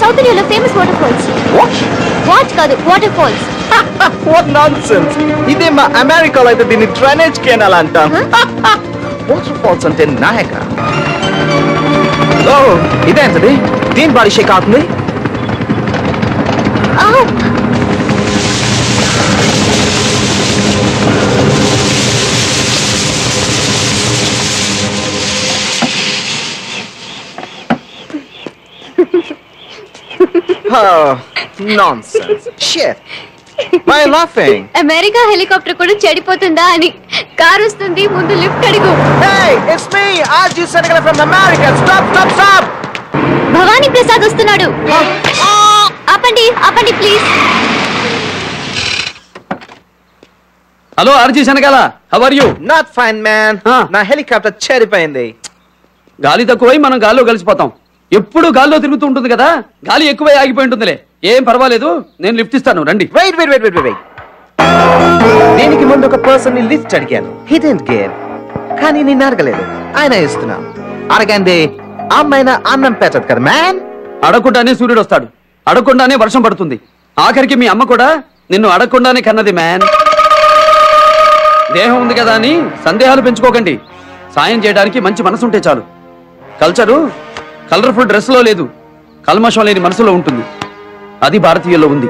South ఇండియాలో famous water falls. Watch కాదు, water falls. What nonsense! ఇదే మా అమెరికాలో అయితే దీన్ని డ్రైనేజ్ కెనాల్ అంటాం. వాటర్ ఫాల్స్ అంటే నాయక. ఓ ఇదేంటది? దీని బాడీ షేక్ అవుతుంది. Oh, nonsense. Shit. Why are you laughing? America helicopter కూడా చెడిపోతుందా అని. కార్ వస్తుంది, ముందు లిఫ్ట్ అడుగు. Hey, it's me, Arjun Senegala from America. Stop, stop, stop. Bhavani Prasad వస్తున్నాడు. ఆపండి, ఆపండి ప్లీజ్. హలో ఆర్జీ శనగల, how are you? Not fine, man. నా హెలికాప్టర్ చెడిపోయింది. గాలి తక్కువై మనం గాల్లో కలిసిపోతాం. ఎప్పుడు గాల్లో తిరుగుతూ ఉంటుంది కదా, గాలి ఎక్కువై ఆగిపోయి ఉంటుందిలే. ఏం పర్వాలేదు, నేను లిఫ్ట్ ఇస్తాను, రండి. Wait wait wait wait wait. దీనికి ముందు ఒక పర్సన్ ని లిఫ్ట్ అడిగాను. He didn't give. కానీ నేను అడగలేదు, ఆయన ఇస్తున్నా. అడగండి, అమ్మాయిన అన్నం పెట్టదు కదా మ్యాన్. అడగకుండానే సూర్యుడు వస్తాడు, అడగకుండానే వర్షం పడుతుంది. ఆఖరికి మీ అమ్మ కూడా నిన్ను అడగకుండానే కన్నది మ్యాన్. దేహం ఉంది కదా అని సందేహాలు పెంచుకోకండి. సాయం చేయడానికి మంచి మనసు ఉంటే చాలు. కల్చరు కలర్ఫుల్ డ్రెస్ లో లేదు, కల్మషం లేని మనసులో ఉంటుంది. అది భారతీయుల్లో ఉంది.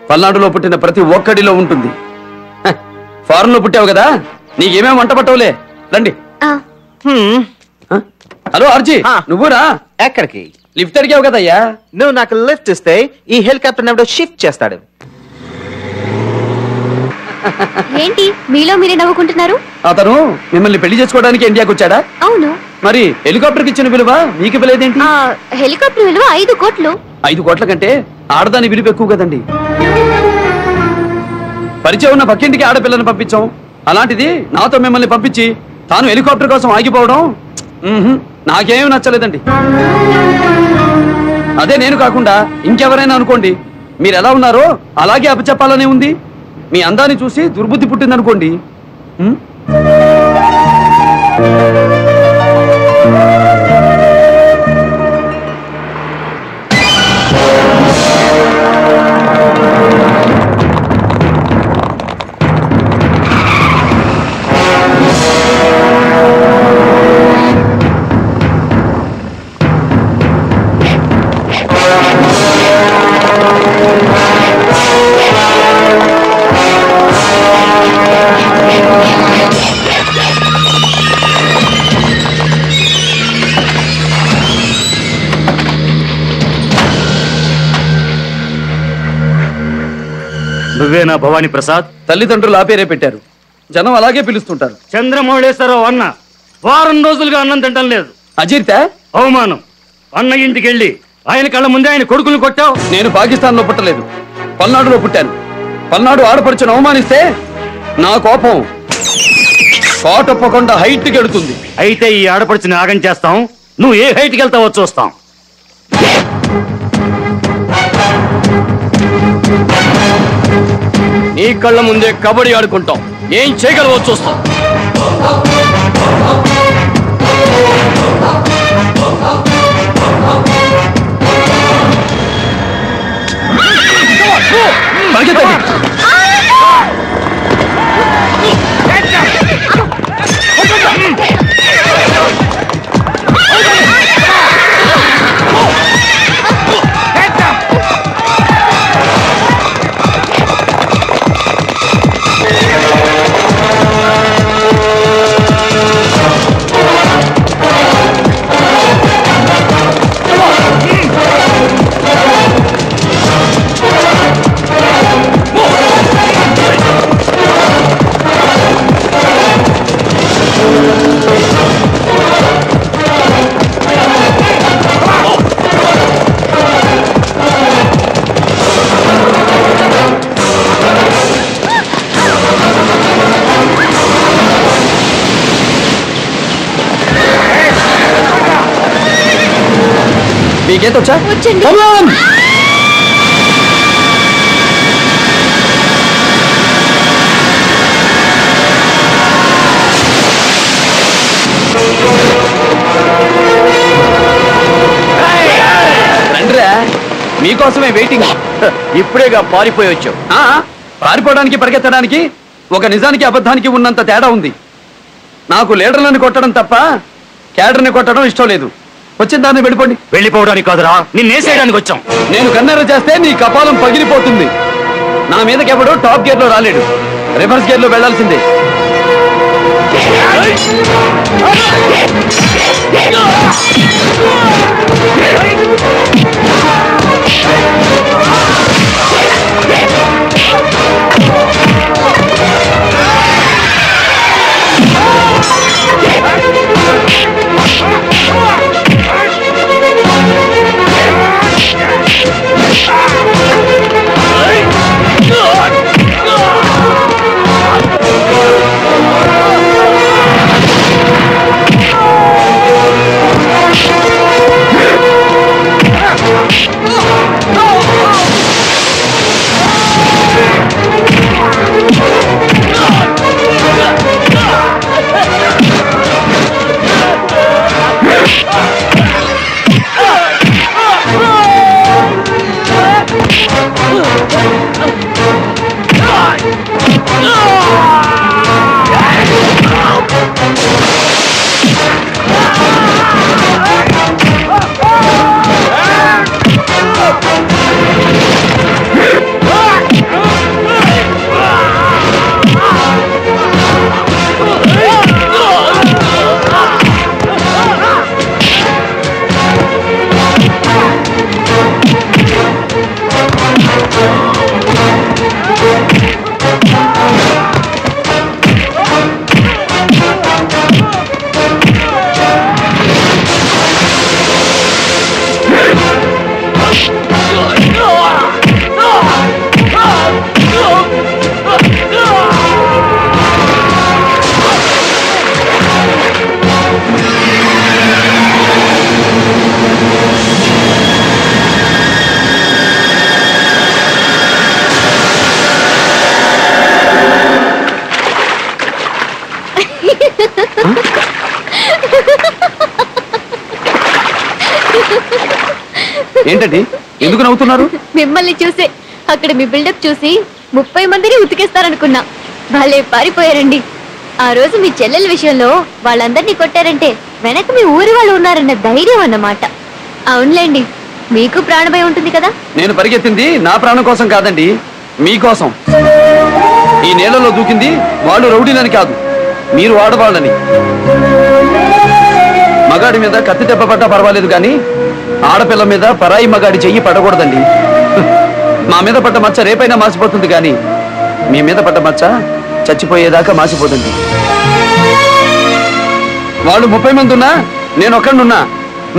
పల్నాడులో పుట్టిన ప్రతి ఒక్కడిలో ఉంటుంది. ఫారెన్ లో పుట్టావు కదా, నీకేమేం వంట పట్టవులే. రండి. హలో ఆర్జీ, నువ్వురా. ఎక్కడికి? లిఫ్ట్ అడిగావు కదయ్యా. నువ్వు నాకు లిఫ్ట్ ఇస్తే ఈ హెలికాప్టర్ ఎవడో షిఫ్ట్ చేస్తాడు. ఏంటి మీలో మీరే నవ్వుకుంటున్నారు? అతను మిమ్మల్ని పెళ్లి చేసుకోవడానికి ఇండియాకి వచ్చాడా? అవును. మరి హెలికాప్టర్ ఇచ్చిన విలువ మీకు ఇవ్వలేదేంటి? హెలికాప్టర్ విలువ 5 కోట్లు. 5 కోట్ల కంటే ఆడదాని విలువ ఎక్కువ కదండి. పరిచయం ఉన్న పక్కింటికి ఆడపిల్లని పంపించాం, అలాంటిది నాతో మిమ్మల్ని పంపించి తాను హెలికాప్టర్ కోసం ఆగిపోవడం నాకేమీ నచ్చలేదండి. అదే నేను కాకుండా ఇంకెవరైనా అనుకోండి, మీరు ఎలా ఉన్నారో అలాగే అప్పచెప్పాలనే ఉంది. మీ అందాన్ని చూసి దుర్బుద్ధి పుట్టిందనుకోండి. నువ్వేనా భవానీ ప్రసాద్? తల్లిదండ్రులు ఆ పేరే పెట్టారు, జనం అలాగే పిలుస్తుంటారు. చంద్రమౌళేశ్వరరావు అన్న వారం రోజులుగా అన్నం తింటం లేదు. అజీర్త అవమానం. అన్న ఇంటికి వెళ్ళి ఆయన కళ్ళ ముందే ఆయన కొడుకులు కొట్టావు. నేను పాకిస్తాన్ లో పుట్టలేదు, పల్నాడులో పుట్టాను. పల్నాడు ఆడపడుచును అవమానిస్తే నా కోపం కోటప్పకుండా హైట్ కెడుతుంది. అయితే ఈ ఆడపడుచుని ఆగం చేస్తాం, నువ్వు ఏ హైట్కి వెళ్తావో చూస్తాం. నీ కళ్ళ ముందే కబడ్డీ ఆడుకుంటాం, ఏం చేయగలవో చూస్తాం. మీకేంత వచ్చా? రండిరా. మీకోసమే వెయిటింగ్. ఇప్పుడేగా పారిపోయి వచ్చావు. ఆ, పారిపోవడానికి పరిగెత్తడానికి ఒక నిజానికి అబద్ధానికి ఉన్నంత తేడా ఉంది. నాకు లీడర్లను కొట్టడం తప్ప క్యాడర్ని కొట్టడం ఇష్టం లేదు. వచ్చిన దాన్ని వెళ్ళిపోండి. వెళ్ళిపోవడానికి కాదురా, నిన్నేసేయడానికి వచ్చాం. నేను కన్నెర చేస్తే నీ కపాలం పగిలిపోతుంది. నా మీదకి ఎవడు టాప్ గేర్ లో రాలేడు, రివర్స్ గేర్ లో వెళ్లాల్సిందే. ఏంటండి, ఎందుకు నవ్వుతున్నారు? మిమ్మల్ని చూసే, అక్కడ మీ బిల్డప్ చూసి 30 మందిని ఉతికేస్తారనుకున్నా. వాళ్ళే పారిపోయారండి. ఆ రోజు మీ చెల్లెల విషయంలో వాళ్ళందరినీ కొట్టారంటే వెనక మీ ఊరి వాళ్ళు ఉన్నారన్న ధైర్యం అన్నమాట. అవునులేండి, మీకు ప్రాణభయం ఉంటుంది కదా. నేను పరిగెత్తింది నా ప్రాణం కోసం కాదండి, మీకోసం. ఈ నేలలో దూకింది వాళ్ళు రౌడీలని కాదు, మీరు ఆడవాళ్ళని. మగాడి మీద కత్తి దెబ్బ పడ్డా పర్వాలేదు కానీ ఆడపిల్ల మీద పరాయి మగాడి చెయ్యి పడకూడదండి. మా మీద పడ్డ మచ్చ రేపైనా మాసిపోతుంది కానీ మీ మీద పడ్డ మచ్చ చచ్చిపోయేదాకా మాసిపోతుంది. వాళ్ళు 30 మంది ఉన్నా నేను ఒక్కడున్నా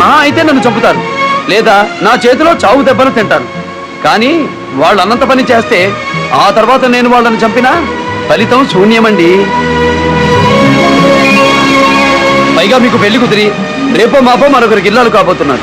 నా అయితే నన్ను చంపుతారు, లేదా నా చేతిలో చావు దెబ్బలు తింటారు. కానీ వాళ్ళు అన్నంత పని చేస్తే ఆ తర్వాత నేను వాళ్ళని చంపినా ఫలితం శూన్యమండి. పైగా మీకు పెళ్లి కుదిరి రేపో మాపో మరొకరికి ఇల్లాలు కాబోతున్నారు.